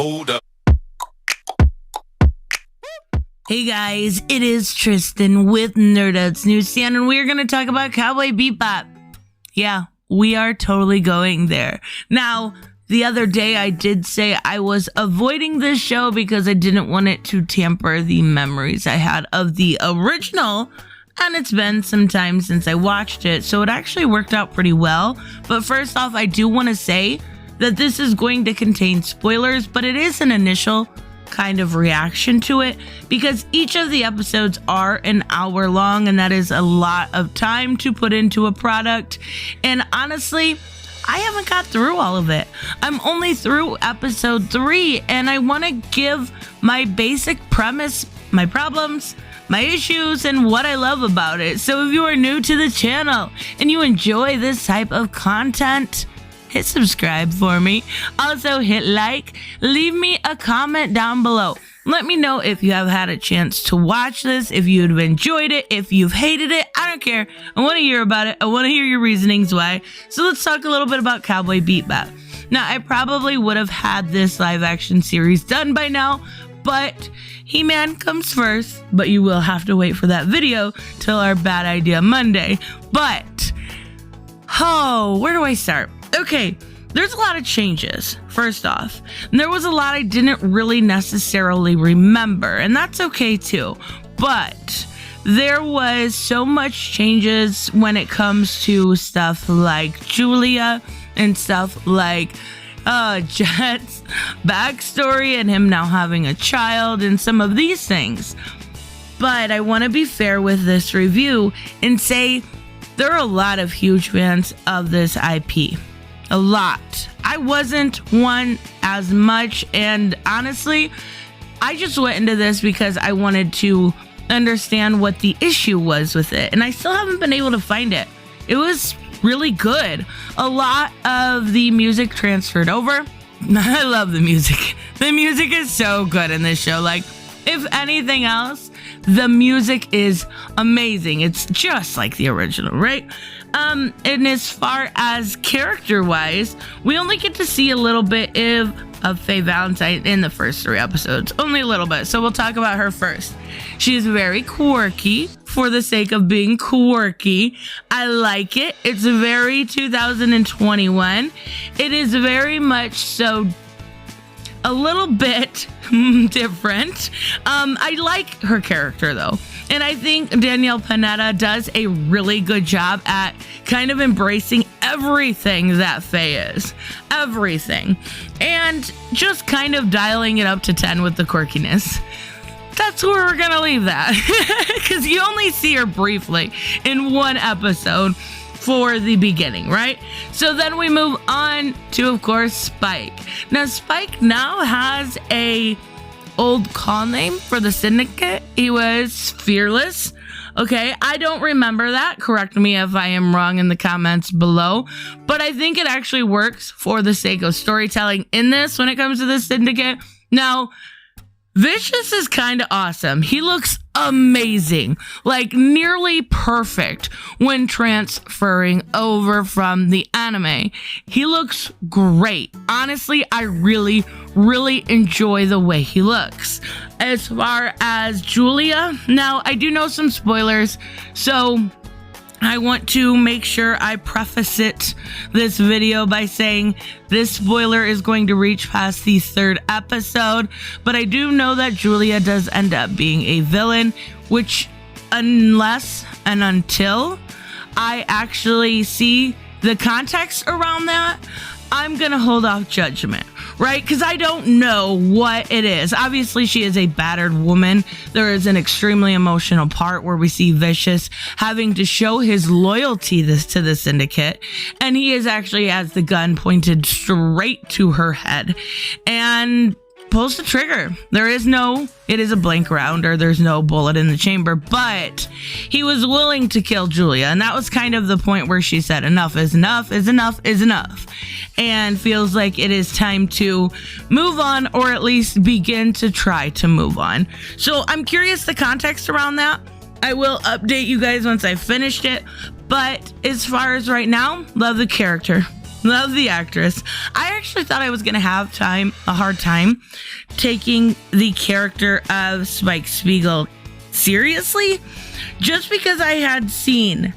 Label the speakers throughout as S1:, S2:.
S1: Hold up.
S2: Hey guys, it is Tristan with Nerdouts Newsstand, and we're going to talk about Cowboy Bebop. Yeah, we are totally going there. Now, the other day I did say I was avoiding this show because I didn't want it to tamper the memories I had of the original, and it's been some time since I watched it, so it actually worked out pretty well. But first off, I do want to say that this is going to contain spoilers, but it is an initial kind of reaction to it because each of the episodes are an hour long, and that is a lot of time to put into a product. And honestly, I haven't got through all of it. I'm only through episode 3, and I want to give my basic premise, my problems, my issues, and what I love about it. So if you are new to the channel and you enjoy this type of content, hit subscribe for me. Also hit like, leave me a comment down below. Let me know if you have had a chance to watch this, if you've enjoyed it, if you've hated it. I don't care. I want to hear about it. I want to hear your reasonings why. So let's talk a little bit about Cowboy Bebop. Now, I probably would have had this live action series done by now, but He-Man comes first, but you will have to wait for that video till our Bad Idea Monday. But, where do I start? Okay, there's a lot of changes, first off. And there was a lot I didn't really necessarily remember, and that's okay too. But there was so much changes when it comes to stuff like Julia and stuff like Jet's backstory and him now having a child and some of these things. But I want to be fair with this review and say there are a lot of huge fans of this IP. A lot. I wasn't one as much, and honestly, I just went into this because I wanted to understand what the issue was with it, and I still haven't been able to find it. It was really good. A lot of the music transferred over. I love the music. The music is so good in this show. Like, if anything else, the music is amazing. It's just like the original, right? And as far as character-wise, we only get to see a little bit of Faye Valentine in the first 3 episodes. Only a little bit, so we'll talk about her first. She is very quirky for the sake of being quirky. I like it. It's very 2021. It is very much so a little bit different. I like her character though. And I think Danielle Panetta does a really good job at kind of embracing everything that Faye is. Everything. And just kind of dialing it up to 10 with the quirkiness. That's where we're gonna leave that. Because you only see her briefly in 1 episode for the beginning, right? So then we move on to, of course, Spike. Now, Spike now has a old call name for the syndicate. He was Fearless. Okay, I don't remember that. Correct me if I am wrong in the comments below. But I think it actually works for the sake of storytelling in this when it comes to the syndicate. Now, Vicious is kind of awesome. He looks amazing, like nearly perfect when transferring over from the anime. He looks great. Honestly, I really enjoy the way he looks. As far as Julia, now I do know some spoilers, so I want to make sure I preface this video by saying this spoiler is going to reach past the 3rd episode, but I do know that Julia does end up being a villain, which unless and until I actually see the context around that, I'm gonna hold off judgment, right? Because I don't know what it is. Obviously, she is a battered woman. There is an extremely emotional part where we see Vicious having to show his loyalty to the syndicate, and he is actually has the gun pointed straight to her head and pulls the trigger. It is a blank round, or there's no bullet in the chamber, but he was willing to kill Julia, and that was kind of the point where she said enough is enough is enough is enough, and feels like it is time to move on, or at least begin to try to move on. So I'm curious the context around that. I will update you guys once I've finished it, but as far as right now, love the character. Love the actress. I actually thought I was going to have a hard time taking the character of Spike Spiegel seriously, just because I had seen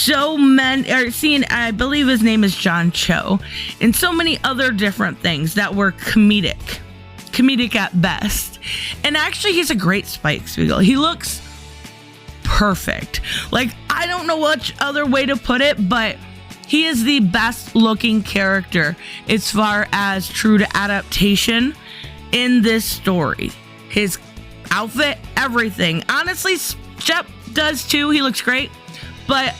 S2: I believe his name is John Cho, and so many other different things that were comedic at best. And actually, he's a great Spike Spiegel. He looks perfect. Like, I don't know which other way to put it, but he is the best looking character as far as true to adaptation in this story. His outfit, everything. Honestly, Jep does too. He looks great. But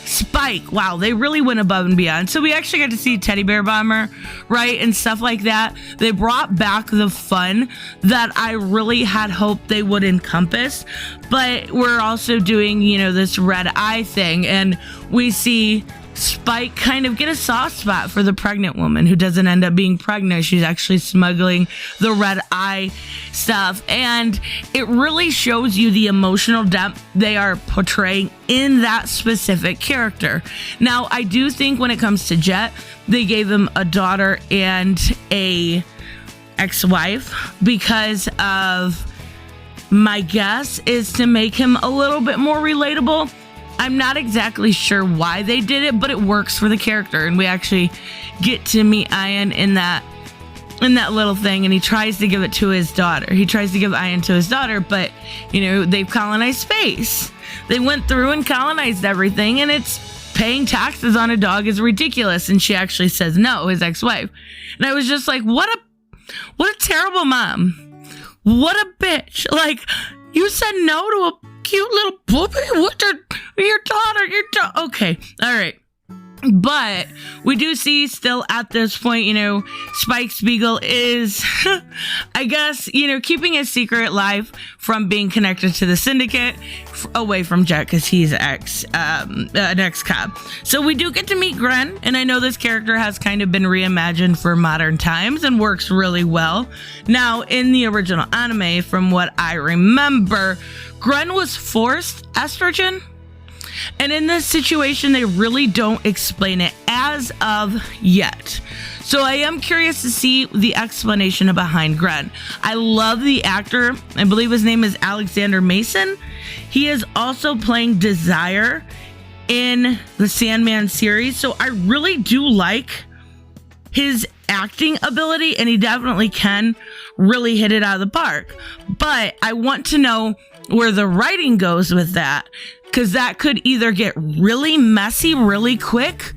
S2: Spike, wow, they really went above and beyond. So we actually got to see Teddy Bear Bomber, right, and stuff like that. They brought back the fun that I really had hoped they would encompass. But we're also doing, this red eye thing, and we see Spike kind of get a soft spot for the pregnant woman who doesn't end up being pregnant. She's actually smuggling the red eye stuff, and it really shows you the emotional depth they are portraying in that specific character. Now, I do think when it comes to Jet, they gave him a daughter and a ex-wife because of, my guess is to make him a little bit more relatable. I'm not exactly sure why they did it, but it works for the character, and we actually get to meet Ian in that little thing, and he tries to give it to his daughter. He tries to give Ian to his daughter, but they've colonized space. They went through and colonized everything, and it's paying taxes on a dog is ridiculous. And she actually says no, his ex-wife. And I was just like, what a terrible mom. What a bitch. Like, you said no to a cute little puppy? Your daughter. Okay. All right. But we do see still at this point, Spike Spiegel is, I guess, keeping his secret life from being connected to the syndicate away from Jet because he's an ex-cop. So we do get to meet Gren, and I know this character has kind of been reimagined for modern times and works really well. Now, in the original anime, from what I remember, Gren was forced estrogen. And in this situation, they really don't explain it as of yet. So I am curious to see the explanation behind Gren. I love the actor. I believe his name is Alexander Mason. He is also playing Desire in the Sandman series. So I really do like his acting ability, and he definitely can really hit it out of the park. But I want to know where the writing goes with that, because that could either get really messy really quick,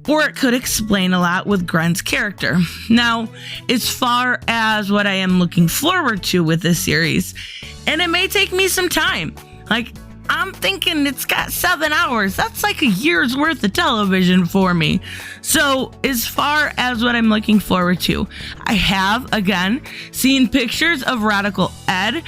S2: or it could explain a lot with Gren's character. Now, as far as what I am looking forward to with this series, and it may take me some time, like, I'm thinking it's got 7 hours. That's like a year's worth of television for me. So as far as what I'm looking forward to, I have, again, seen pictures of Radical Ed.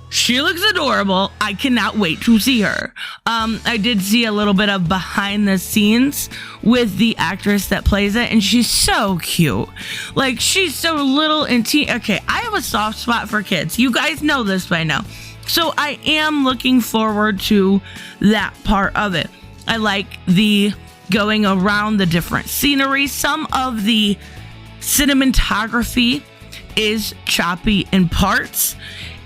S2: She looks adorable. I cannot wait to see her. I did see a little bit of behind the scenes with the actress that plays it, and she's so cute. Like, she's so little and okay, I have a soft spot for kids. You guys know this by now. So I am looking forward to that part of it. I like the going around the different scenery. Some of the cinematography is choppy in parts.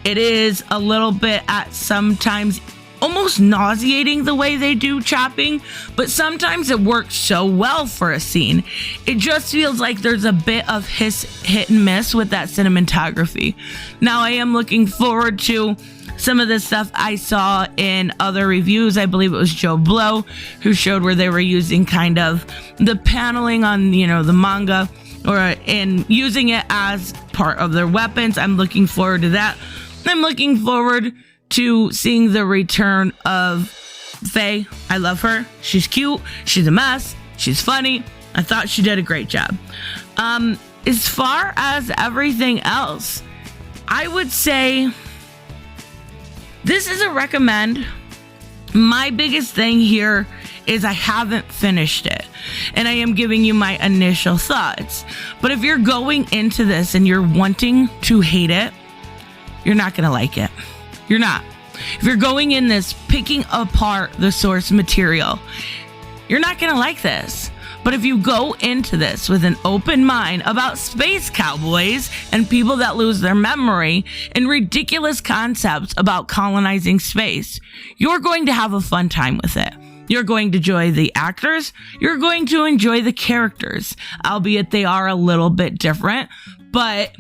S2: It is a little bit at sometimes almost nauseating the way they do chopping, but sometimes it works so well for a scene. It just feels like there's a bit of hit and miss with that cinematography. Now, I am looking forward to some of the stuff I saw in other reviews. I believe it was Joe Blow who showed where they were using kind of the paneling on, the manga and using it as part of their weapons. I'm looking forward to that. I'm looking forward to seeing the return of Faye. I love her. She's cute. She's a mess. She's funny. I thought she did a great job. As far as everything else, I would say this is a recommend. My biggest thing here is I haven't finished it, and I am giving you my initial thoughts. But if you're going into this and you're wanting to hate it, you're not going to like it. You're not. If you're going in this picking apart the source material, you're not going to like this. But if you go into this with an open mind about space cowboys and people that lose their memory and ridiculous concepts about colonizing space, you're going to have a fun time with it. You're going to enjoy the actors. You're going to enjoy the characters, albeit they are a little bit different, but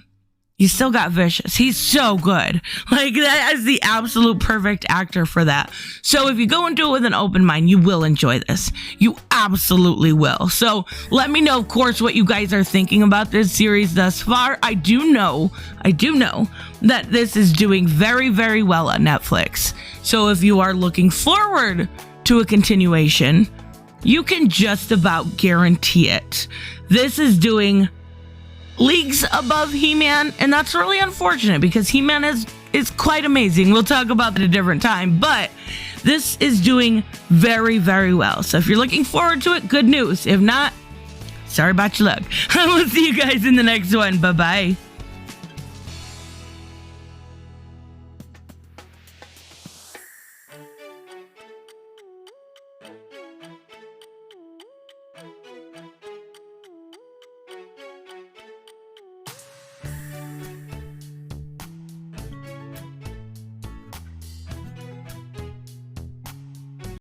S2: you still got Vicious. He's so good. Like, that is the absolute perfect actor for that. So if you go into it with an open mind, you will enjoy this. You absolutely will. So let me know, of course, what you guys are thinking about this series thus far. I do know that this is doing very, very well on Netflix. So if you are looking forward to a continuation, you can just about guarantee it. This is doing leagues above He-Man, and that's really unfortunate because He-Man is quite amazing. We'll talk about that at a different time, but this is doing very, very well. So if you're looking forward to it, good news. If not, sorry about your luck. I will see you guys in the next one. Bye-bye.